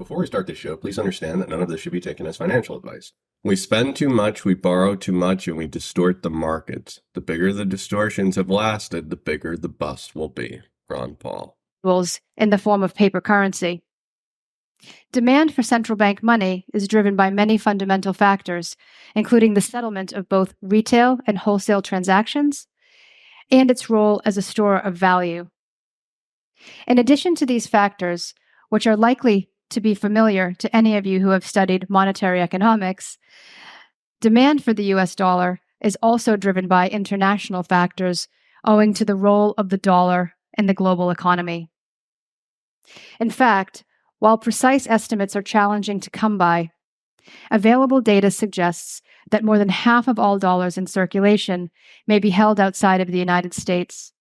Before we start the show, please understand that none of this should be taken as financial advice. We spend too much, we borrow too much, and we distort the markets. The bigger the distortions have lasted, the bigger the bust will be. Ron Paul. In the form of paper currency. Demand for central bank money is driven by many fundamental factors, including the settlement of both retail and wholesale transactions, and its role as a store of value. In addition to these factors, which are likely to be familiar to any of you who have studied monetary economics, demand for the US dollar is also driven by international factors owing to the role of the dollar in the global economy. In fact, while precise estimates are challenging to come by, available data suggests that more than half of all dollars in circulation may be held outside of the United States.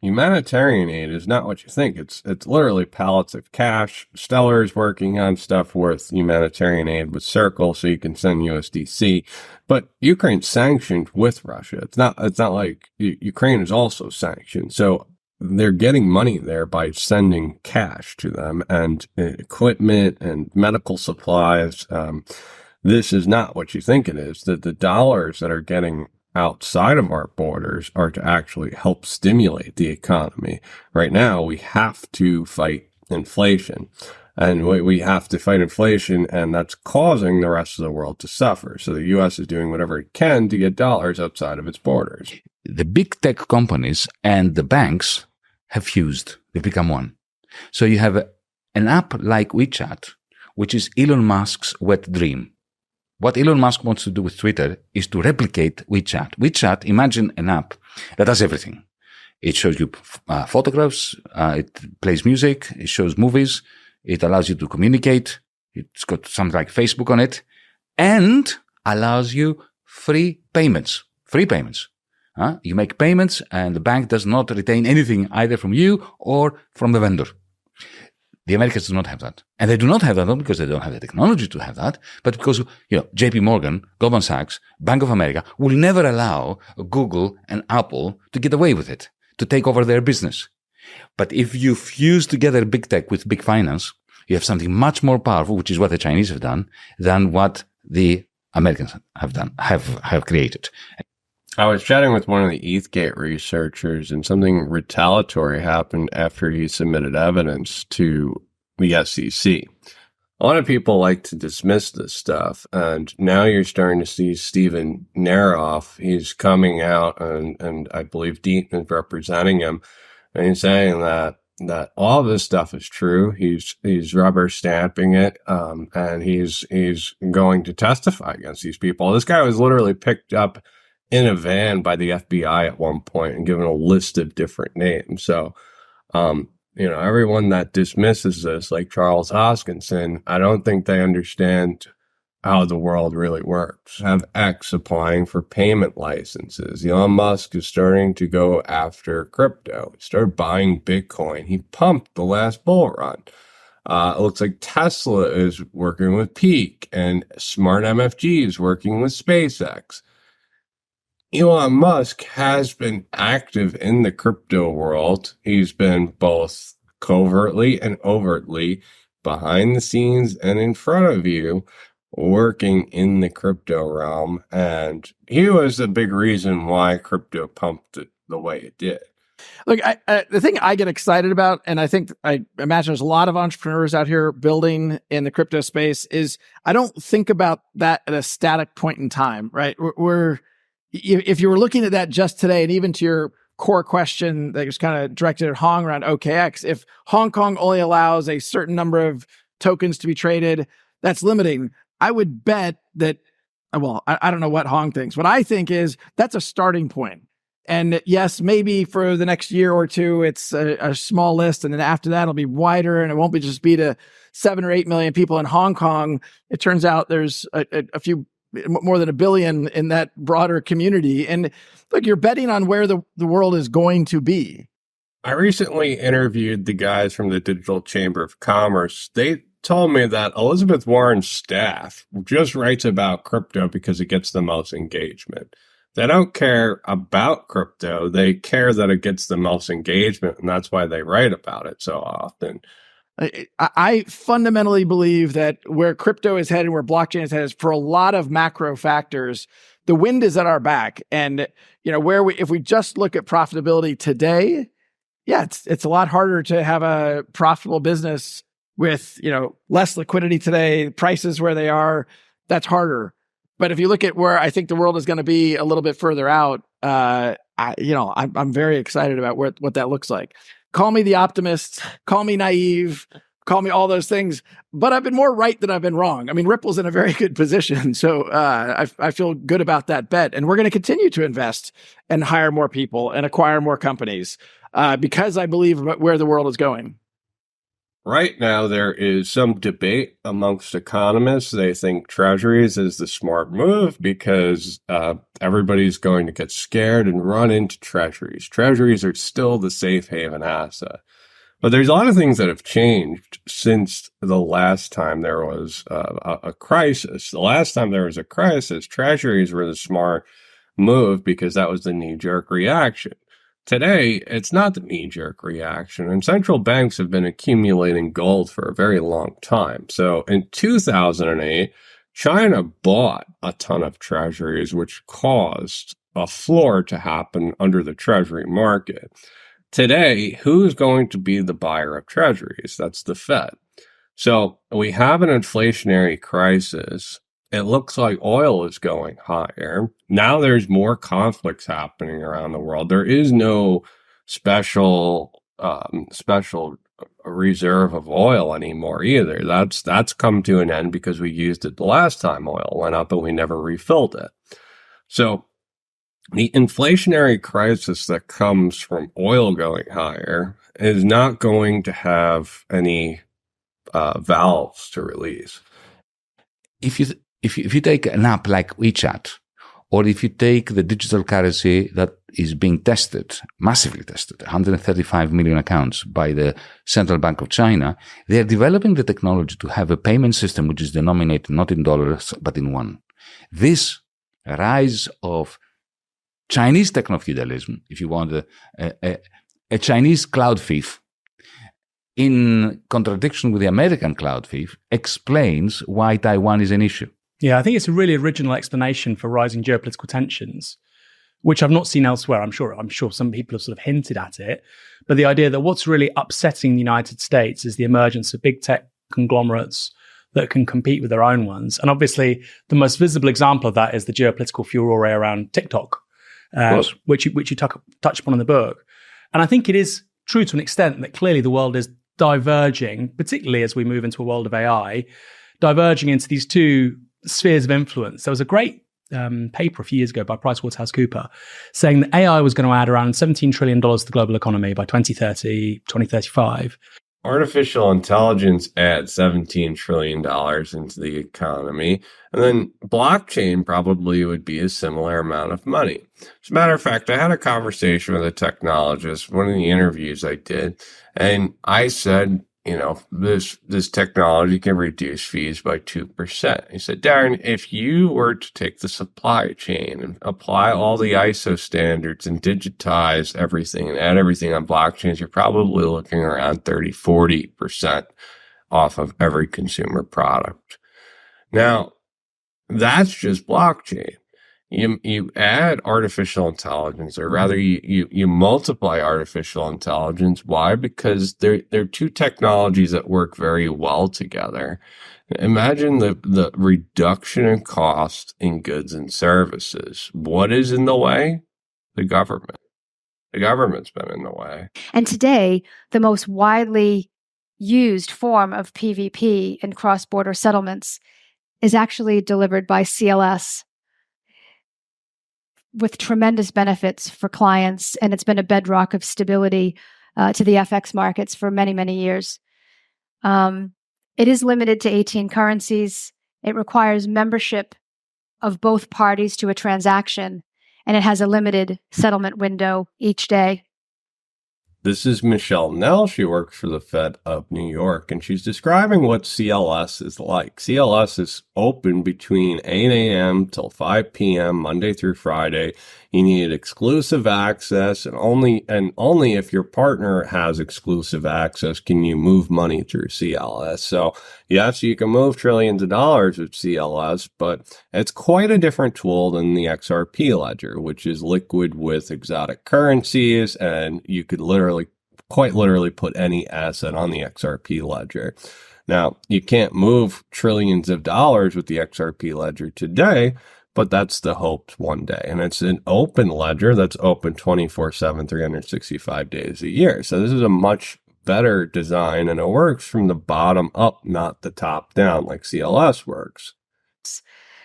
Humanitarian aid is not what you think. It's literally pallets of cash. Stellar's working on stuff with humanitarian aid with Circle, so you can send USDC. But Ukraine's sanctioned with Russia. It's not like Ukraine is also sanctioned. So they're getting money there by sending cash to them and equipment and medical supplies. This is not what you think it is. That the dollars that are getting outside of our borders are to actually help stimulate the economy. Right now, we have to fight inflation. And we have to fight inflation, and that's causing the rest of the world to suffer. So the U.S. is doing whatever it can to get dollars outside of its borders. The big tech companies and the banks have fused. They've become one. So you have an app like WeChat, which is Elon Musk's wet dream. What Elon Musk wants to do with Twitter is to replicate WeChat. WeChat, imagine an app that does everything. It shows you photographs, it plays music, it shows movies, it allows you to communicate, it's got something like Facebook on it, and allows you free payments. You make payments and the bank does not retain anything either from you or from the vendor. The Americans do not have that. And they do not have that not because they don't have the technology to have that, but because, JP Morgan, Goldman Sachs, Bank of America will never allow Google and Apple to get away with it, to take over their business. But if you fuse together big tech with big finance, you have something much more powerful, which is what the Chinese have done, than what the Americans have done, have created. I was chatting with one of the ETHgate researchers, and something retaliatory happened after he submitted evidence to the SEC. A lot of people like to dismiss this stuff, and now you're starting to see Steven Naroff. He's coming out, and I believe Deaton is representing him, and he's saying that all of this stuff is true. He's rubber stamping it, and he's going to testify against these people. This guy was literally picked up in a van by the FBI at one point and given a list of different names. So, everyone that dismisses this, like Charles Hoskinson, I don't think they understand how the world really works. Have X applying for payment licenses. Elon Musk is starting to go after crypto. He started buying Bitcoin. He pumped the last bull run. It looks like Tesla is working with Peak, and Smart MFG is working with SpaceX. Elon Musk has been active in the crypto world. He's been both covertly and overtly behind the scenes and in front of you working in the crypto realm. And he was the big reason why crypto pumped it the way it did. Look, the thing I get excited about, and I imagine there's a lot of entrepreneurs out here building in the crypto space, is I don't think about that at a static point in time, right? If you were looking at that just today, and even to your core question that was kind of directed at Hong around OKX, if Hong Kong only allows a certain number of tokens to be traded, that's limiting. I would bet that, well, I don't know what Hong thinks. What I think is that's a starting point. And yes, maybe for the next year or two, it's a small list. And then after that, it'll be wider, and it won't just be to 7 or 8 million people in Hong Kong. It turns out there's a few, more than 1 billion in that broader community. And look, you're betting on where the world is going to be. I recently interviewed the guys from the Digital Chamber of Commerce. They told me that Elizabeth Warren's staff just writes about crypto because it gets the most engagement. They don't care about crypto. They care that it gets the most engagement, and that's why they write about it so often. I fundamentally believe that where crypto is headed, where blockchain is headed, for a lot of macro factors, the wind is at our back. And if we just look at profitability today, yeah, it's a lot harder to have a profitable business with less liquidity today, prices where they are. That's harder. But if you look at where I think the world is going to be a little bit further out, I'm very excited about what that looks like. Call me the optimist, call me naive, call me all those things, but I've been more right than I've been wrong. I mean, Ripple's in a very good position, so I feel good about that bet, and we're going to continue to invest and hire more people and acquire more companies because I believe where the world is going. Right now, there is some debate amongst economists. They think treasuries is the smart move because everybody's going to get scared and run into treasuries. Treasuries are still the safe haven asset. But there's a lot of things that have changed since the last time there was a crisis. The last time there was a crisis, treasuries were the smart move because that was the knee-jerk reaction. Today, it's not the knee-jerk reaction, and central banks have been accumulating gold for a very long time. So in 2008, China bought a ton of treasuries, which caused a floor to happen under the treasury market. Today, who's going to be the buyer of treasuries? That's the Fed. So we have an inflationary crisis. It looks like oil is going higher. Now there's more conflicts happening around the world. There is no special reserve of oil anymore either. That's come to an end because we used it the last time oil went up, but we never refilled it. So the inflationary crisis that comes from oil going higher is not going to have any valves to release. If you take an app like WeChat, or if you take the digital currency that is being tested, massively tested, 135 million accounts by the Central Bank of China, they are developing the technology to have a payment system which is denominated not in dollars, but in yuan. This rise of Chinese techno-feudalism, if you want a Chinese cloud thief, in contradiction with the American cloud thief, explains why Taiwan is an issue. Yeah, I think it's a really original explanation for rising geopolitical tensions, which I've not seen elsewhere. I'm sure some people have sort of hinted at it. But the idea that what's really upsetting the United States is the emergence of big tech conglomerates that can compete with their own ones. And obviously, the most visible example of that is the geopolitical furore around TikTok, which you touch upon in the book. And I think it is true to an extent that clearly the world is diverging, particularly as we move into a world of AI, diverging into these two spheres of influence. There was a great paper a few years ago by PricewaterhouseCoopers saying that AI was going to add around $17 trillion to the global economy by 2030, 2035. Artificial intelligence adds $17 trillion into the economy, and then blockchain probably would be a similar amount of money. As a matter of fact, I had a conversation with a technologist, one of the interviews I did, and I said, this technology can reduce fees by 2%. He said, Darren, if you were to take the supply chain and apply all the ISO standards and digitize everything and add everything on blockchains, you're probably looking around 30-40% off of every consumer product. Now, that's just blockchain. You add artificial intelligence, or rather you multiply artificial intelligence. Why? Because they're two technologies that work very well together. Imagine the reduction in cost in goods and services. What is in the way? The government. The government's been in the way. And today, the most widely used form of PvP in cross-border settlements is actually delivered by CLS, with tremendous benefits for clients, and it's been a bedrock of stability to the FX markets for many, many years. It is limited to 18 currencies. It requires membership of both parties to a transaction, and it has a limited settlement window each day. This is Michelle Nell. She works for the Fed of New York, and she's describing what CLS is like. CLS is open between 8 a.m. till 5 p.m. Monday through Friday. You need exclusive access, and only if your partner has exclusive access can you move money through CLS. So yes, you can move trillions of dollars with CLS, but it's quite a different tool than the XRP ledger, which is liquid with exotic currencies, and you could quite literally put any asset on the XRP ledger. Now, you can't move trillions of dollars with the XRP ledger today, but that's the hope one day. And it's an open ledger that's open 24/7, 365 days a year. So this is a much better design, and it works from the bottom up, not the top down like CLS works.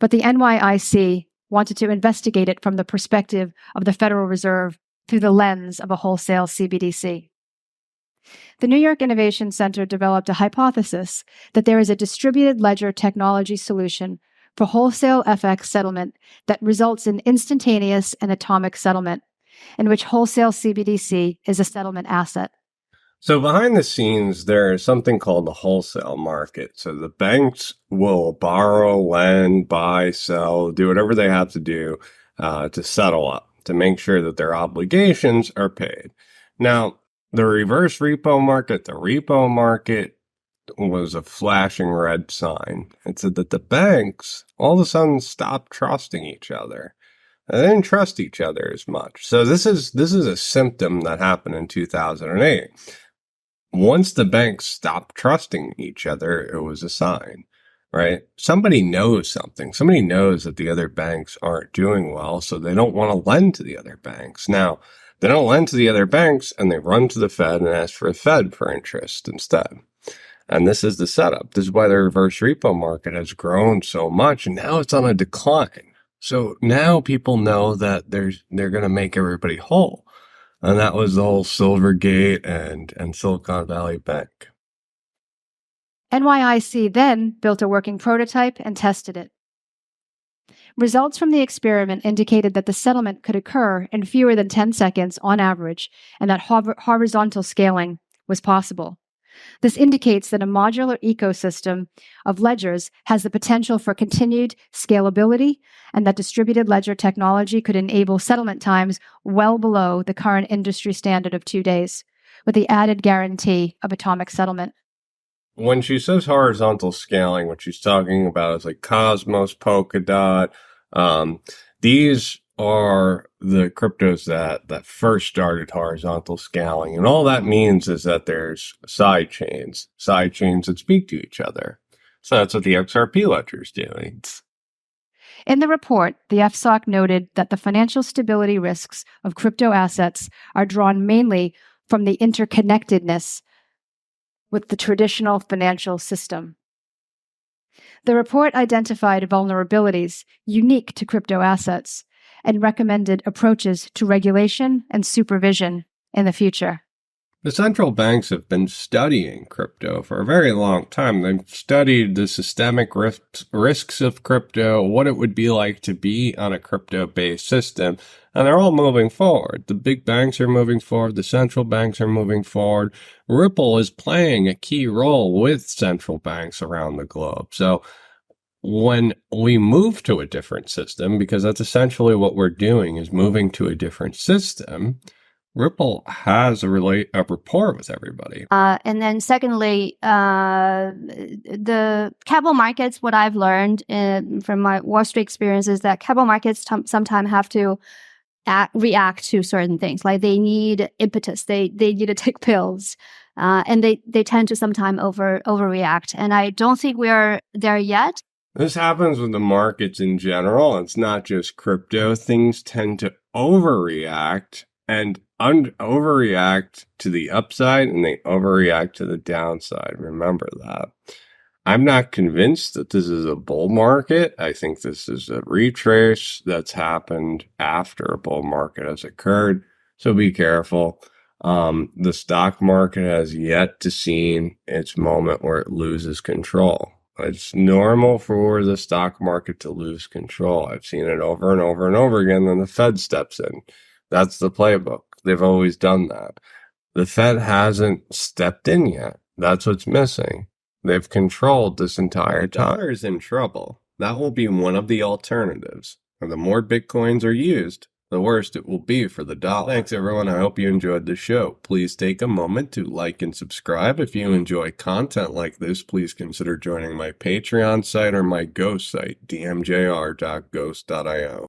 But the NYIC wanted to investigate it from the perspective of the Federal Reserve through the lens of a wholesale CBDC. The New York Innovation Center developed a hypothesis that there is a distributed ledger technology solution for wholesale FX settlement that results in instantaneous and atomic settlement, in which wholesale CBDC is a settlement asset. So behind the scenes, there is something called the wholesale market. So the banks will borrow, lend, buy, sell, do whatever they have to do to settle up, to make sure that their obligations are paid. Now, the reverse repo market was a flashing red sign. It said that the banks all of a sudden stopped trusting each other. They didn't trust each other as much. So this is a symptom that happened in 2008. Once the banks stopped trusting each other, it was a sign, right? Somebody knows something. Somebody knows that the other banks aren't doing well, so they don't want to lend to the other banks. Now, they don't lend to the other banks, and they run to the Fed and ask for a Fed for interest instead. And this is the setup. This is why the reverse repo market has grown so much, and now it's on a decline. So now people know that they're going to make everybody whole. And that was the whole Silvergate and Silicon Valley Bank. NYIC then built a working prototype and tested it. Results from the experiment indicated that the settlement could occur in fewer than 10 seconds on average, and that horizontal scaling was possible. This indicates that a modular ecosystem of ledgers has the potential for continued scalability, and that distributed ledger technology could enable settlement times well below the current industry standard of 2 days, with the added guarantee of atomic settlement. When she says horizontal scaling, what she's talking about is like Cosmos, Polkadot. These are the cryptos that first started horizontal scaling. And all that means is that there's side chains that speak to each other. So that's what the XRP ledger is doing. In the report, the FSOC noted that the financial stability risks of crypto assets are drawn mainly from the interconnectedness with the traditional financial system. The report identified vulnerabilities unique to crypto assets and recommended approaches to regulation and supervision in the future. The central banks have been studying crypto for a very long time. They've studied the systemic risks of crypto, what it would be like to be on a crypto-based system, and they're all moving forward. The big banks are moving forward. The central banks are moving forward. Ripple is playing a key role with central banks around the globe. So when we move to a different system, because that's essentially what we're doing is moving to a different system, Ripple has a rapport with everybody. And then secondly, the capital markets, what I've learned from my Wall Street experience is that capital markets sometimes have to react to certain things. Like they need impetus. They need to take pills. And they tend to sometimes overreact. And I don't think we are there yet. This happens with the markets in general. It's not just crypto. Things tend to overreact and overreact to the upside, and they overreact to the downside. Remember that. I'm not convinced that this is a bull market. I think this is a retrace that's happened after a bull market has occurred. So be careful. The stock market has yet to see its moment where it loses control. It's normal for the stock market to lose control. I've seen it over and over and over again. Then the Fed steps in. That's the playbook. They've always done that. The Fed hasn't stepped in yet. That's what's missing. They've controlled this entire time. The dollar is in trouble. That will be one of the alternatives. And the more Bitcoins are used, the worse it will be for the dollar. Thanks, everyone. I hope you enjoyed the show. Please take a moment to like and subscribe. If you enjoy content like this, please consider joining my Patreon site or my Ghost site, dmjr.ghost.io.